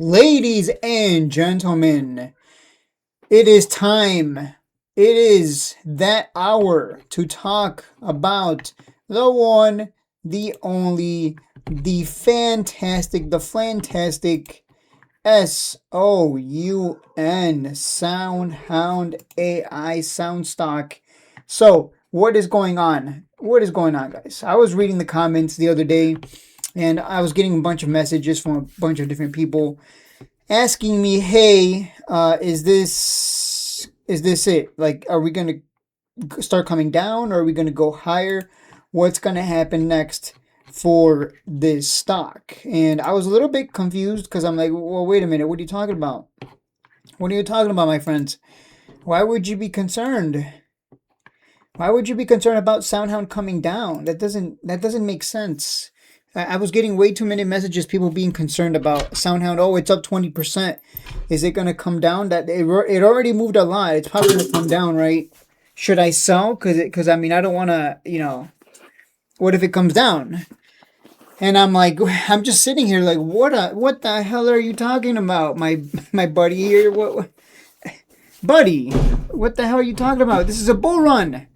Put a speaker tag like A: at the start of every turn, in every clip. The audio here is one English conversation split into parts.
A: Ladies and gentlemen, it is time. It is that hour to talk about the one, the only, the fantastic SOUN SoundHound AI Sound Stock. So, what is going on? What is going on, guys? I was reading the comments the other day and I was getting a bunch of messages from a bunch of different people asking me, "Hey, is this it? Like, are we gonna start coming down, or are we gonna go higher? What's gonna happen next for this stock?" And I was a little bit confused because I'm like, "Well, wait a minute. What are you talking about? What are you talking about, my friends? Why would you be concerned? Why would you be concerned about SoundHound coming down? That doesn't make sense." I was getting way too many messages, people being concerned about SoundHound. Oh, it's up 20%. Is it going to come down? That it already moved a lot. It's probably going to come down, right? Should I sell? Because I mean, I don't want to, what if it comes down? And I'm like, I'm just sitting here like, what the hell are you talking about, my buddy here? What, buddy? What the hell are you talking about? This is a bull run.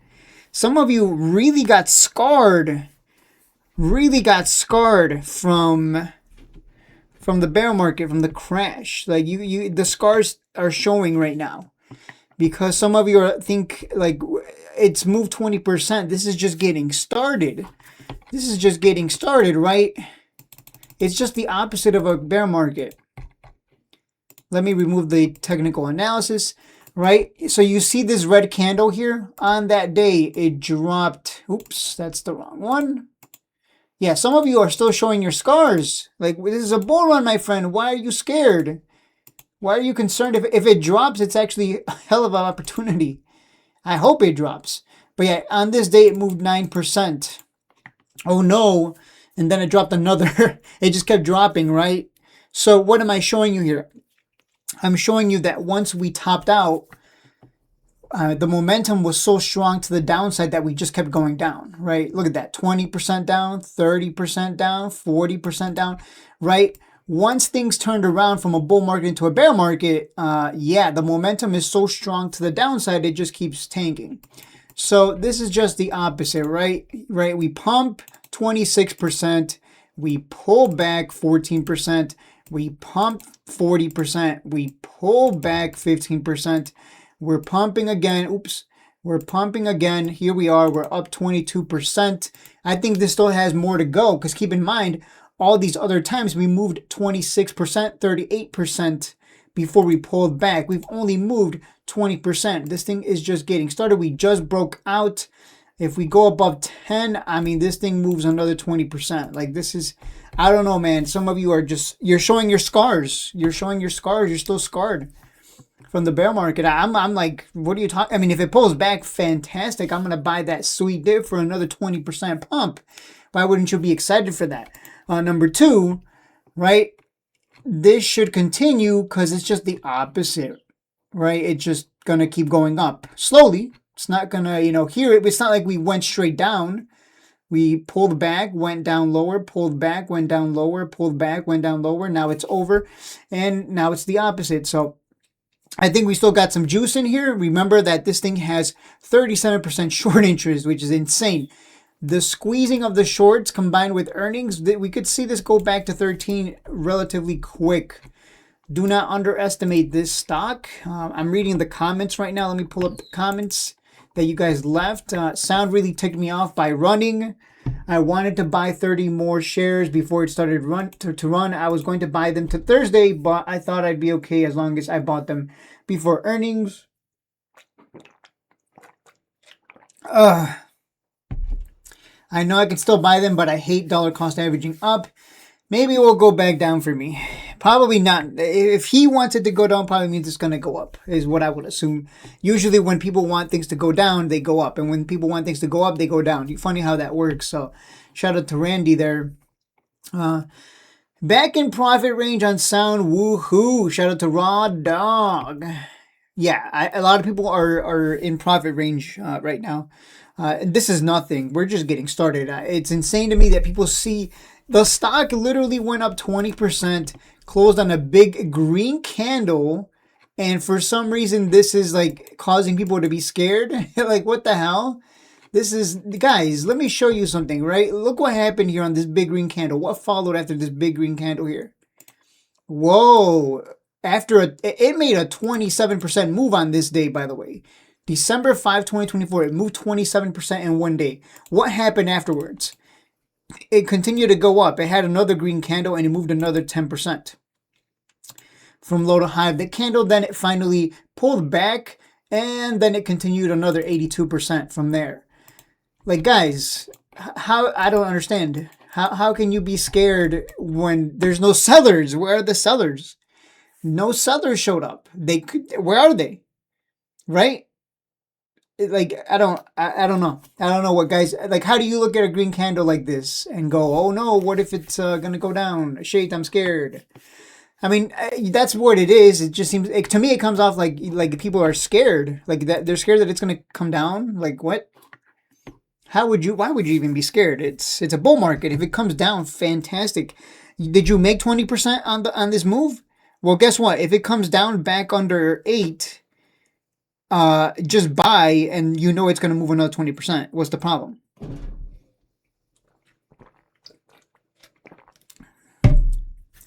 A: Some of you really got scarred from the bear market, from the crash. Like the scars are showing right now because some of you think like it's moved 20%. This is just getting started. Right? It's just the opposite of a bear market. Let me remove the technical analysis. Right? So you see this red candle here? On that day, it dropped. Oops, that's the wrong one. Yeah, some of you are still showing your scars. Like, this is a bull run, my friend. Why are you scared? Why are you concerned? If it drops, it's actually a hell of an opportunity. I hope it drops. But yeah, on this day, it moved 9%. Oh, no. And then it dropped another. It just kept dropping, right? So what am I showing you here? I'm showing you that once we topped out, the momentum was so strong to the downside that we just kept going down, right? Look at that, 20% down, 30% down, 40% down, right? Once things turned around from a bull market into a bear market, yeah, the momentum is so strong to the downside, it just keeps tanking. So this is just the opposite, right? Right? We pump 26%, we pull back 14%, we pump 40%, we pull back 15%. We're pumping again. Oops. We're pumping again. Here we are. We're up 22%. I think this still has more to go because keep in mind, all these other times we moved 26%, 38% before we pulled back. We've only moved 20%. This thing is just getting started. We just broke out. If we go above 10, I mean, this thing moves another 20%. Like, this is, I don't know, man. Some of you are just, you're showing your scars. You're showing your scars. You're still scarred from the bear market. I'm like, what are you talking? I mean, if it pulls back, fantastic. I'm going to buy that sweet dip for another 20% pump. Why wouldn't you be excited for that? Number two, right? This should continue because it's just the opposite, right? It's just going to keep going up slowly. It's not going to, here, it's not like we went straight down. We pulled back, went down lower, pulled back, went down lower, pulled back, went down lower. Now it's over. And now it's the opposite. So I think we still got some juice in here. Remember that this thing has 37% short interest, which is insane. The squeezing of the shorts combined with earnings, we could see this go back to 13 relatively quick. Do not underestimate this stock. I'm reading the comments right now. Let me pull up the comments that you guys left. Sound really ticked me off by running. I wanted to buy 30 more shares before it started to run. I was going to buy them to Thursday, but I thought I'd be okay as long as I bought them before earnings. I know I can still buy them, but I hate dollar cost averaging up. Maybe it will go back down for me. Probably not. If he wants it to go down, probably means it's going to go up, is what I would assume. Usually when people want things to go down, they go up. And when people want things to go up, they go down. Funny how that works. So shout out to Randy there. Back in profit range on Sound. Woohoo. Shout out to Raw Dog. Yeah, a lot of people are in profit range right now. This is nothing. We're just getting started. It's insane to me that people see The stock literally went up 20%, closed on a big green candle, and for some reason this is like causing people to be scared. Like, what the hell? This is, guys, let me show you something, right? Look what happened here on this big green candle. What followed after this big green candle here? Whoa. It made a 27% move on this day, by the way. December 5, 2024, it moved 27% in one day. What happened afterwards? It continued to go up. It had another green candle and it moved another 10% from low to high of the candle. Then it finally pulled back and then it continued another 82% from there. Like, guys, how, I don't understand. How can you be scared when there's no sellers? Where are the sellers? No sellers showed up. Where are they? Right? Like, I don't know. I don't know what, guys, like, how do you look at a green candle like this and go, oh no, what if it's gonna go down? Shit, I'm scared. I mean, that's what it is. It just seems, to me, it comes off like people are scared. Like, that they're scared that it's gonna come down. Like, what? Why would you even be scared? It's a bull market. If it comes down, fantastic. Did you make 20% on this move? Well, guess what? If it comes down back under 8, just buy and you know it's going to move another 20%. What's the problem?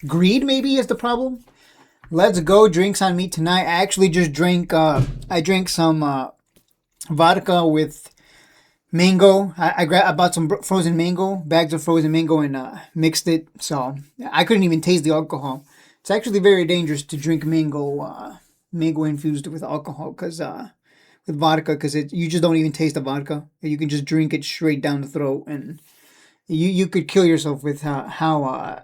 A: Greed maybe is the problem. Let's go. Drinks on me tonight. I actually just drank some vodka with mango. I bought some frozen mango, bags of frozen mango, and mixed it. So I couldn't even taste the alcohol. It's actually very dangerous to drink mango infused with alcohol, with vodka, because you just don't even taste the vodka. You can just drink it straight down the throat, and you could kill yourself with how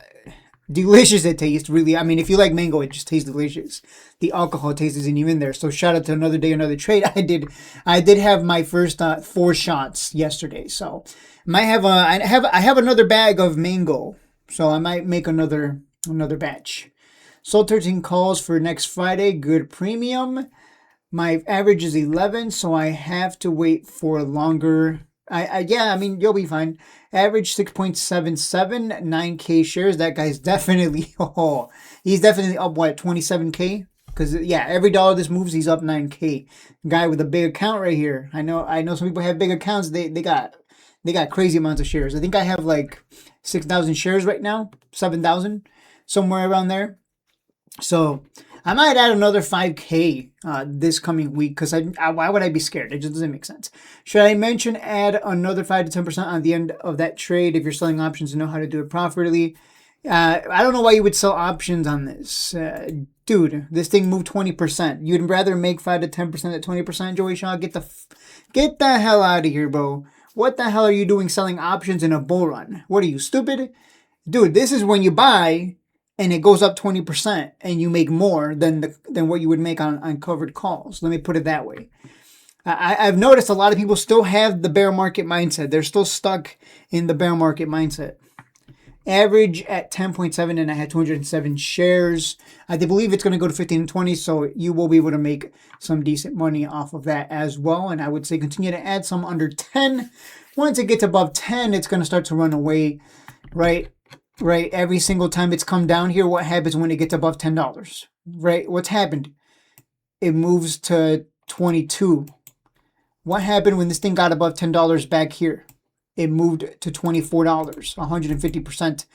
A: delicious it tastes. Really, I mean, if you like mango, it just tastes delicious. The alcohol taste isn't even there. So shout out to Another Day, Another Trade. I did have my first 4 shots yesterday, so I have another bag of mango, so I might make another batch. Sold 13 calls for next Friday. Good premium. My average is 11, so I have to wait for longer. I mean, you'll be fine. Average 6.77, 9K shares. That guy's definitely, he's definitely up, what, 27K? Because, yeah, every dollar this moves, he's up 9K. Guy with a big account right here. I know some people have big accounts. They got crazy amounts of shares. I think I have like 6,000 shares right now, 7,000, somewhere around there. So I might add another 5K this coming week, because why would I be scared? It just doesn't make sense. Should I mention add another 5 to 10% on the end of that trade if you're selling options and know how to do it properly? I don't know why you would sell options on this. Dude, this thing moved 20%. You'd rather make 5 to 10% at 20%, Joey Shaw? Get the hell out of here, bro. What the hell are you doing selling options in a bull run? What are you, stupid? Dude, this is when you buy and it goes up 20% and you make more than what you would make on covered calls. Let me put it that way. I've noticed a lot of people still have the bear market mindset. They're still stuck in the bear market mindset. Average at 10.7, and I had 207 shares. I believe it's going to go to 15 and 20, so you will be able to make some decent money off of that as well. And I would say continue to add some under 10. Once it gets above 10, it's going to start to run away, right? Right, every single time it's come down here, what happens when it gets above $10? Right, what's happened? It moves to 22. What happened when this thing got above $10 back here? It moved to $24, 150%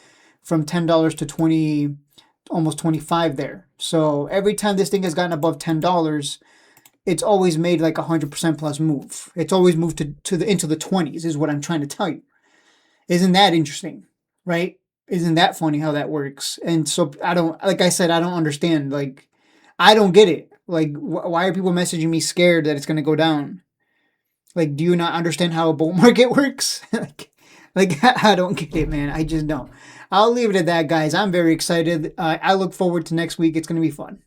A: from $10 to 20, almost 25 there. So every time this thing has gotten above $10, it's always made like 100% plus move. It's always moved into the 20s, is what I'm trying to tell you. Isn't that interesting? Right? Isn't that funny how that works? And so like I said, I don't understand. Like, I don't get it. Like, why are people messaging me scared that it's going to go down? Like, do you not understand how a bull market works? like, I don't get it, man. I just don't. I'll leave it at that, guys. I'm very excited. I look forward to next week. It's going to be fun.